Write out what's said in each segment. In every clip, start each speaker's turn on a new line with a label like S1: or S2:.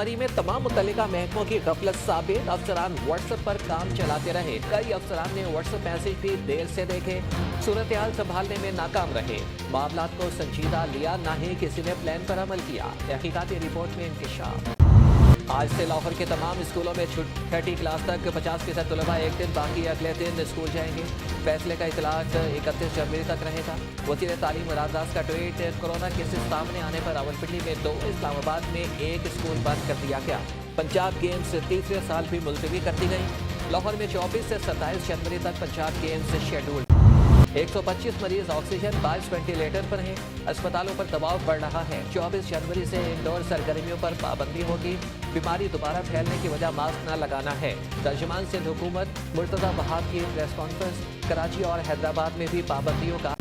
S1: मरी में तमाम मुतल्लिका महकमों की गफलत साबित। अफसरान व्हाट्सएप पर काम चलाते रहे। कई अफसरान ने व्हाट्सएप मैसेज भी देर से देखे, सूरत हाल संभालने में नाकाम रहे। मामलात को संजीदा लिया, ना ही किसी ने प्लान पर अमल किया। तहकीकाती रिपोर्ट में इंकशाफ। आज से लाहौर के तमाम स्कूलों में छठी क्लास तक 50% तलबा एक दिन, बाकी अगले दिन स्कूल जाएंगे। फैसले का इतलाक 31 जनवरी तक रहेगा। वज़ीर तालीम राजदास का ट्वीट, कोरोना केसेस सामने आने पर रावलपिंडी में 2, इस्लामाबाद में 1 स्कूल बंद कर दिया गया। पंजाब गेम्स तीसरे साल भी मुलतवी कर दी गई। लाहौर में 24 से 27 जनवरी तक पंजाब गेम्स शेड्यूल। 125 मरीज ऑक्सीजन 22 वेंटिलेटर पर हैं। अस्पतालों पर दबाव बढ़ रहा है। 24 जनवरी से इंडोर सरगर्मियों पर पाबंदी होगी। बीमारी दोबारा फैलने की वजह मास्क न लगाना है। तर्जुमान सिंध हुकूमत मुर्तज़ा वहाब की प्रेस कॉन्फ्रेंस। कराची और हैदराबाद में भी पाबंदियों का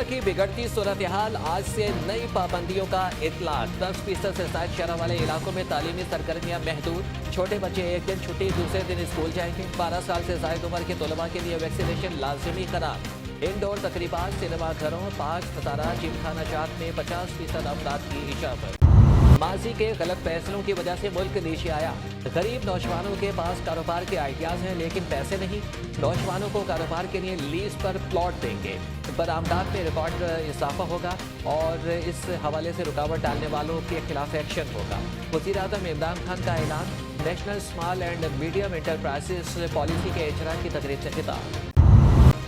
S1: की बिगड़ती सूरत हाल, आज से नई पाबंदियों का इतलाक। 10% से ज्यादा शहर वाले इलाकों में तालीमी सरगर्मियाँ महदूद। छोटे बच्चे एक दिन छुट्टी, दूसरे दिन स्कूल जाएंगे। 12 साल से ज्यादा उम्र के तलबा के लिए वैक्सीनेशन लाजमी करार। इंडोर तकरीबात, सिनेमा घरों, पार्क, मज़ारात, जिमखाना जात में 50% अफराद की इजाजत। माजी के गलत फैसलों की वजह से मुल्क नीचे आया। गरीब नौजवानों के पास कारोबार के आइडियाज हैं लेकिन पैसे नहीं। नौजवानों को कारोबार के लिए लीज पर प्लॉट देंगे। बरामदात में रिकॉर्ड इजाफा होगा और इस हवाले से रुकावट डालने वालों के खिलाफ एक्शन होगा। वज़ीर आज़म इमरान खान का ऐलान, national small and medium enterprises policy के इजरा की तकरीब से खिताब।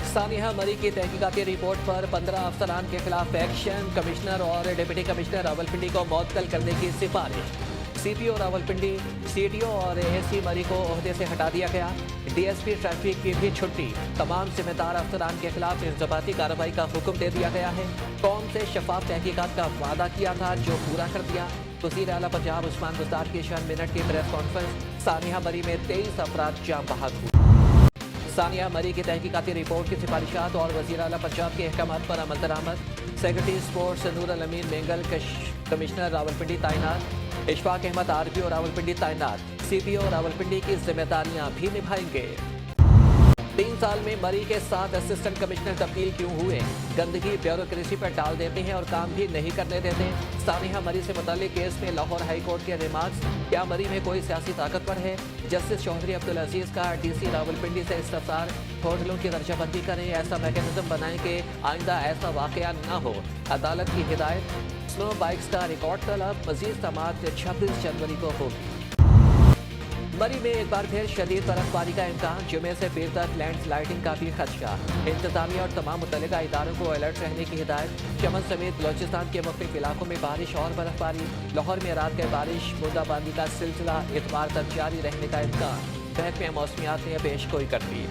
S1: सानिया मरी की तहकीकाती रिपोर्ट पर 15 अफसरान के खिलाफ एक्शन। कमिश्नर और डिप्टी कमिश्नर रावलपिंडी को मुअत्तल करने की सिफारिश। CPO रावलपिंडी, CTO और AC मरी को ओहदे से हटा दिया गया। DSP ट्रैफिक की भी छुट्टी। तमाम जिम्मेदार अफसरान के खिलाफ इंजबाती कार्रवाई का हुक्म दे दिया गया है। कौम से शफाफ तहकीकात का वादा किया था, जो पूरा कर दिया। वज़ीर आला पंजाब उस्मान बुज़दार की 6 मिनट की प्रेस कॉन्फ्रेंस। सानिया मरी में 23 अफराद जाम बहक हुए। सानिया मरी की तहकीकाती रिपोर्ट की सिफारिशात और वज़ीर आला पंजाब के अहकामात पर अमल दरामद। सेक्रेटरी स्पोर्ट्स नूर अल अमीन बेंगल, कमिश्नर रावलपिंडी तैनात। इशफाक अहमद RPO रावलपिंडी तैनात। CPO रावलपिंडी की जिम्मेदारियां भी निभाएंगे। 3 साल में मरी के 7 असिस्टेंट कमिश्नर तब्दील क्यों हुए? गंदगी ब्यूरोक्रेसी पर डाल देते हैं और काम भी नहीं करने देते। सानिया मरी से मुताल्लिक केस में लाहौर हाई कोर्ट के रिमार्क्स, क्या मरी में कोई सियासी ताकतवर है? जस्टिस चौधरी अब्दुल अजीज का DC रावलपिंडी से इस्तफसार, होटलों की दर्जाबंदी करें, ऐसा मैकेनिज्म बनाएं कि आइंदा ऐसा वाकया न हो। अदालत की हिदायत। स्नो बाइक्स का रिकॉर्ड तलब, मजीद समात 26 जनवरी को होगी। मरी में एक बार फिर शदीद बर्फबारी का इम्कान। जुमे से पीर तक लैंडस्लाइडिंग का भी खदशा। इंतजामिया और तमाम मुतल्लिका इदारों को अलर्ट रहने की हिदायत। चमन समेत बलोचिस्तान के मुख्तलिफ इलाकों में बारिश और बर्फबारी। लाहौर में रात के बारिश बूंदाबांदी का सिलसिला इतवार तक जारी रहने का इम्कान। महकमे मौसमियात ने पेशगोई कर दी।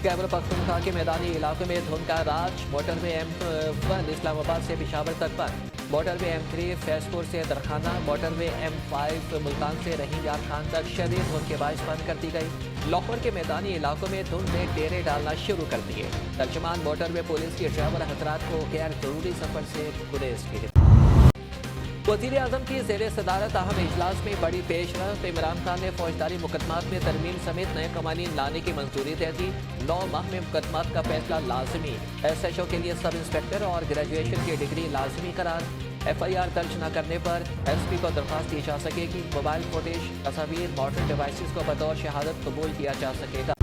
S1: खैबर पख्तूनख्वा के मैदानी इलाकों में धुंध का राज। मोटरवे M1 इस्लामाबाद से पिशावर तक बंद। मोटरवे M3 फैजपुर से दरखाना। मोटरवे M5 मुल्तान से रहीम यार खान तक शदीद धुंध के बायस बंद कर दी गई। लाहौर के मैदानी इलाकों में धुंध ने डेरे डालना शुरू कर दिए। तर्जुमान मोटरवे पुलिस के ड्राइवर हजरात को गैर जरूरी सफर से गुरेज की। वज़ीर आज़म की ज़ेर सदारत अहम इजलास में बड़ी पेशरफ। इमरान खान ने फौजदारी मुकदमात में तरमीम समेत नए कवानीन लाने की मंजूरी दे दी। 9 माह में मुकदमात का फैसला लाजमी। SHO के लिए सब इंस्पेक्टर और ग्रेजुएशन की डिग्री लाजमी करार। FIR दर्ज न करने पर SP को दरख्वास्त दी जा सकेगी। मोबाइल फुटेज, तस्वीर, मॉडर्न डिवाइसेस को बतौर शहादत कबूल किया जा सकेगा।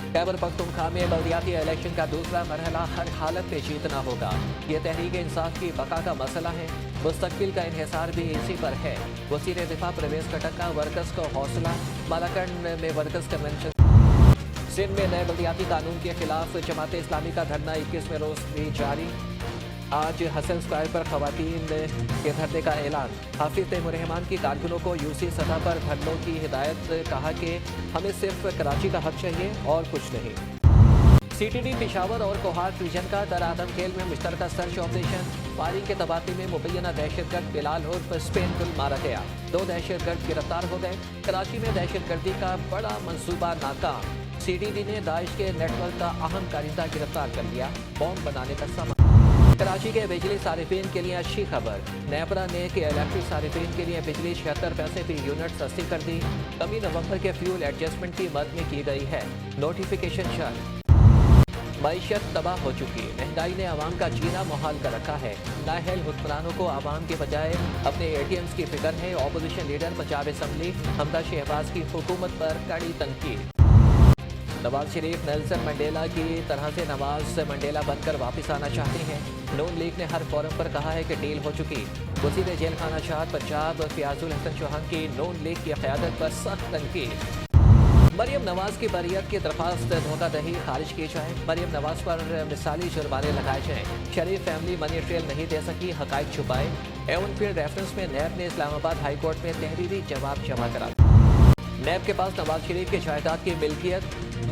S1: खैबर पख्तूनख्वा में बल्दियाती इलेक्शन का दूसरा मरहला हर हालत में जीतना होगा। ये तहरीक इंसाफ की बका का मसला है। मुस्तकबिल का इन्हिसार भी इसी पर है। वज़ीर दिफा परवेज खटक का वर्कर्स को हौसला। मालाकंड में वर्कर्स कन्वेंशन। सिंध में नए बल्दियाती कानून के खिलाफ जमात इस्लामी का धरना 21वें रोज भी जारी। आज हसन स्क्वायर पर खवातीन के धरने का ऐलान। हाफिज तैमूर-रहमान की कारकुनों को UC सतह पर धरनों की हिदायत। कहा कि हमें सिर्फ कराची का हक चाहिए और कुछ नहीं। CTD पेशावर और कोहाट रीजन का दरादम खेल में मुश्तरका सर्च ऑपरेशन। फायरिंग के तबादले में मुबैना दहशतगर्द बिलाल उर्फ स्पेन गुल मारा गया। 2 दहशतगर्द गिरफ्तार हो गए। कराची में दहशतगर्दी का बड़ा मंसूबा नाकाम। CTD ने दाइश के नेटवर्क का अहम कारिंदा गिरफ्तार कर लिया। बॉम्ब बनाने का सामान। कराची के बिजली सारिफिन के लिए अच्छी खबर। नेपरा ने के इलेक्ट्रिक सारिफिन के लिए बिजली 76 पैसे फी यूनिट सस्ती कर दी। कमी नवंबर के फ्यूल एडजस्टमेंट की मद में की गई है। नोटिफिकेशन जारी। मईशत तबाह हो चुकी है। महंगाई ने आवाम का जीना मुहाल कर रखा है। नाअहल हुक्मरानों को आवाम के बजाय अपने एटीएम्स की फिक्र है। Opposition leader Punjab assembly Hamza Shahbaz की हुकूमत पर कड़ी तनकीद। नवाज शरीफ नेल्सन मंडेला की तरह से नवाज मंडेला बनकर वापस आना चाहते हैं। नून लीग ने हर फोरम पर कहा है कि डील हो चुकी। वज़ीर जेल खाना शाद पंजाब फियाजुल हसन चौहान की नून लीग की क़यादत पर सख्त तनकीद। मरियम नवाज की बरियत की दरख्वास्त धोखाधड़ी खारिज की जाए। मरियम नवाज पर मिसाली जुर्माने लगाए जाएँ। शरीफ फैमिली मनी ट्रेल नहीं दे सकी, हक़ाइक़ छुपाए। एवन फील्ड रेफरेंस में नैब ने इस्लामाबाद हाई कोर्ट में तहरीरी जवाब जमा करा। नैब के पास नवाज शरीफ की जायदाद की मिल्कियत,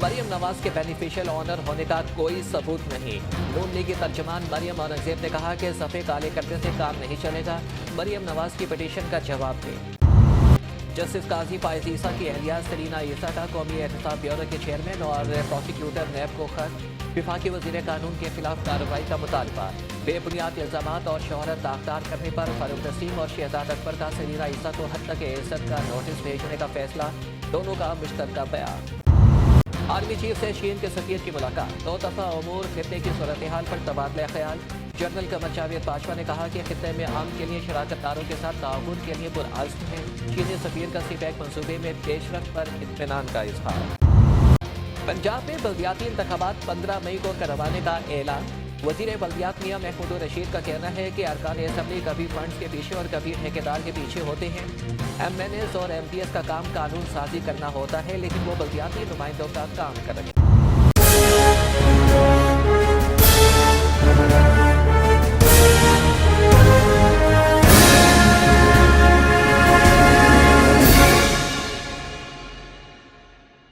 S1: मरियम नवाज के बेनिफिशियल ऑनर होने का कोई सबूत नहीं। नून लीग की तर्जमान मरियम औरंगजेब ने कहा कि सफ़े काले करने से काम नहीं चलेगा। मरियम नवाज की पिटीशन का जवाब दे। जस्टिस काजी फायज ईसा की अहलिया सरीना ईसा का कौमी एहतसाब ब्यूरो के चेयरमैन और प्रोसिक्यूटर नैब को खत। विफाकी वज़ीर कानून के खिलाफ कार्रवाई का मुतालबा। बेबुनियाद इल्ज़ामात और शोहरत दागदार करने पर फारूक नसीम और शहजाद अकबर का सरीना ईसा को हद तक इज्जत का नोटिस भेजने का फैसला। दोनों का मुश्तरका बयान। आर्मी चीफ से चीन के सफीर की मुलाकात। 2 दफ़ा उमूर खित्ते की सूरत हाल पर तबादला ख्याल। जनरल कमर जावेद बाजवा ने कहा कि खित्ते में आम के लिए शराकतदारों के साथ ताउन के लिए पुरअज़्म है। चीनी सफीर का सीपैक मंसूबे में पेशरफ्त पर इत्मीनान का इजहार। पंजाब में बल्दियाती इंतखाबात 15 मई को करवाने का ऐलान। वज़ीर बल्दियात मियां महमूद रशीद का कहना है कि अरकान असम्बली कभी फंड्स के पीछे और कभी ठेकेदार के पीछे होते हैं। MNS और MPS का काम कानून साजी करना होता है, लेकिन वो बल्दियाती नुमाइंदों का काम कर रहे हैं।